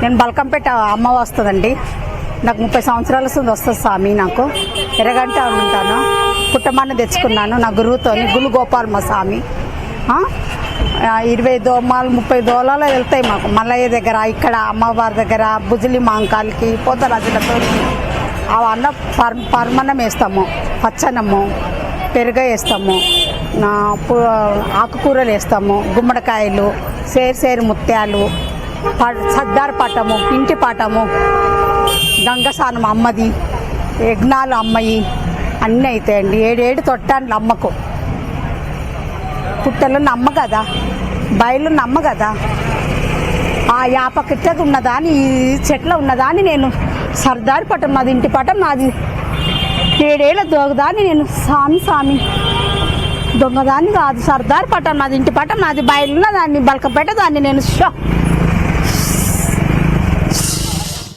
నేను బల్కంపేట అమ్మ వస్తుందండి. నాకు 30 సంవత్సరాల వస్తుంది స్వామి. నాకు ఎర్రగంట ఉంటాను. పుట్టమన్న తెచ్చుకున్నాను నా గురువుతో, గులు గోపాల్ మా స్వామి. 20 దోమాలు 30 దోలాలు వెళ్తాయి మాకు మల్లయ్య దగ్గర, ఇక్కడ అమ్మవారి దగ్గర, బుజిలి మాంకాలకి, పోతరాజులతో అవన్న పర్మన్నం వేస్తాము, పచ్చనము, పెరుగ వేస్తాము, ఆకుకూరలు వేస్తాము, గుమ్మడికాయలు, సేరు ముత్యాలు, సర్దార్ పటము, ఇంటి పటము, గంగసానం అమ్మది, యజ్ఞాలు అమ్మయి అన్నీ అవుతాయండి. 7 తొట్టాను అమ్మకు. పుట్టలు నమ్మ కదా, బయలు నమ్మ కదా. ఆ యాప కిట్టది ఉన్నదాని, ఈ చెట్ల ఉన్నదాన్ని నేను సర్దార్ పటం నాది, ఇంటి పటం నాది. 7 దొంగదాన్ని నేను. స్వామి దొంగదాన్ని కాదు, సర్దార్ పటం నాది, ఇంటి పటం నాది, బయలున్న దాన్ని, బల్కంపేట దాన్ని నేను.